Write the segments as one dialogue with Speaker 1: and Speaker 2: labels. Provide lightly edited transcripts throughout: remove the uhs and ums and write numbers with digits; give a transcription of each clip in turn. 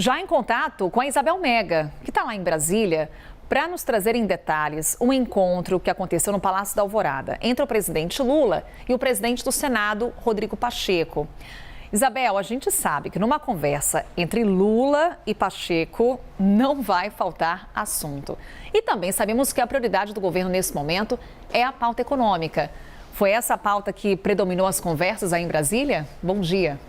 Speaker 1: Já em contato com a Isabel Mega, que está lá em Brasília, para nos trazer em detalhes um encontro que aconteceu no Palácio da Alvorada entre o presidente Lula e o presidente do Senado, Rodrigo Pacheco. Isabel, a gente sabe que numa conversa entre Lula e Pacheco não vai faltar assunto. E também sabemos que a prioridade do governo nesse momento é a pauta econômica. Foi essa a pauta que predominou as conversas aí em Brasília? Bom dia.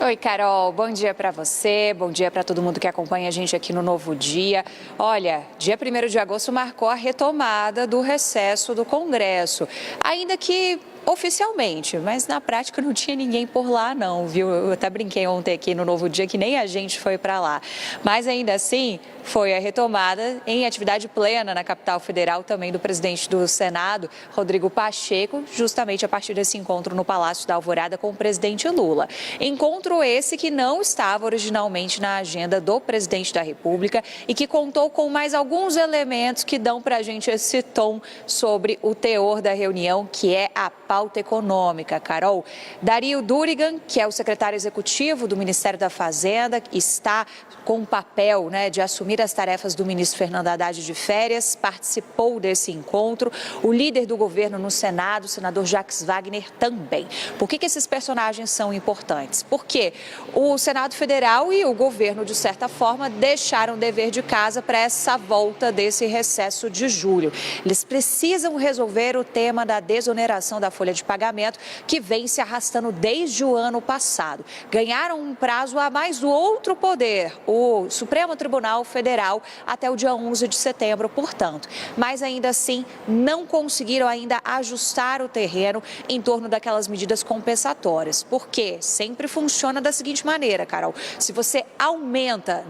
Speaker 2: Oi, Carol, bom dia para você, bom dia para todo mundo que acompanha a gente aqui no Novo Dia. Olha, dia 1º de agosto marcou a retomada do recesso do Congresso, ainda que oficialmente, mas na prática não tinha ninguém por lá não, viu? Eu até brinquei ontem aqui no Novo Dia que nem a gente foi para lá. Mas ainda assim, foi a retomada em atividade plena na capital federal também do presidente do Senado, Rodrigo Pacheco, justamente a partir desse encontro no Palácio da Alvorada com o presidente Lula. Encontro esse que não estava originalmente na agenda do presidente da República e que contou com mais alguns elementos que dão para a gente esse tom sobre o teor da reunião, que é a pauta econômica. Carol, Dario Durigan, que é o secretário executivo do Ministério da Fazenda, está com o papel, de assumir as tarefas do ministro Fernando Haddad de férias, participou desse encontro. O líder do governo no Senado, o senador Jacques Wagner, também. Por que esses personagens são importantes? Porque o Senado Federal e o governo, de certa forma, deixaram o dever de casa para essa volta desse recesso de julho. Eles precisam resolver o tema da desoneração da folha de pagamento, que vem se arrastando desde o ano passado. Ganharam um prazo a mais do outro poder, o Supremo Tribunal Federal, até o dia 11 de setembro, portanto. Mas ainda assim, não conseguiram ainda ajustar o terreno em torno daquelas medidas compensatórias. Porque sempre funciona da seguinte maneira, Carol. Se você aumenta,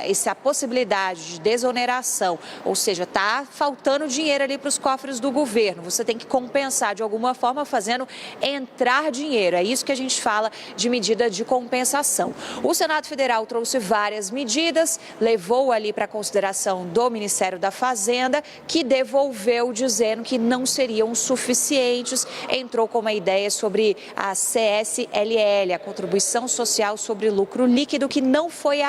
Speaker 2: essa possibilidade de desoneração, ou seja, está faltando dinheiro ali para os cofres do governo, você tem que compensar de alguma forma fazendo entrar dinheiro. É isso que a gente fala de medida de compensação. O Senado Federal trouxe várias medidas, levou ali para consideração do Ministério da Fazenda, que devolveu dizendo que não seriam suficientes. Entrou com uma ideia sobre a CSLL, a Contribuição Social sobre Lucro Líquido, que não foi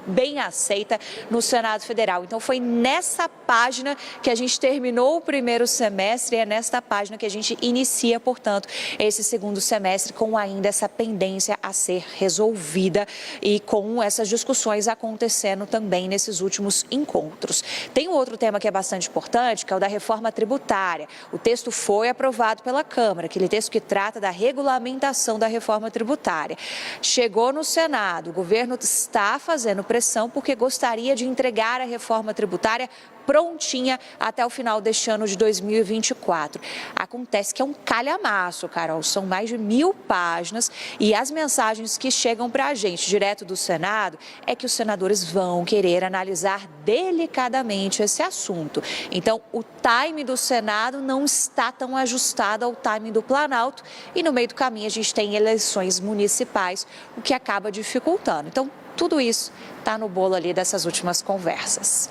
Speaker 2: bem aceita no Senado Federal. Então foi nessa página que a gente terminou o primeiro semestre e é nesta página que a gente inicia, portanto, esse segundo semestre com ainda essa pendência a ser resolvida e com essas discussões acontecendo também nesses últimos encontros. Tem um outro tema que é bastante importante, que é o da reforma tributária. O texto foi aprovado pela Câmara, aquele texto que trata da regulamentação da reforma tributária. Chegou no Senado, o governo está fazendo pressão porque gostaria de entregar a reforma tributária prontinha até o final deste ano de 2024. Acontece que é um calhamaço, Carol, são mais de 1000 páginas e as mensagens que chegam para a gente direto do Senado é que os senadores vão querer analisar delicadamente esse assunto. Então, o time do Senado não está tão ajustado ao time do Planalto e no meio do caminho a gente tem eleições municipais, o que acaba dificultando. Então, tudo isso está no bolo ali dessas últimas conversas.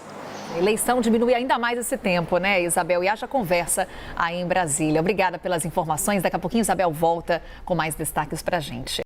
Speaker 1: A eleição diminui ainda mais esse tempo, né, Isabel? E haja conversa aí em Brasília. Obrigada pelas informações. Daqui a pouquinho, Isabel volta com mais destaques para a gente.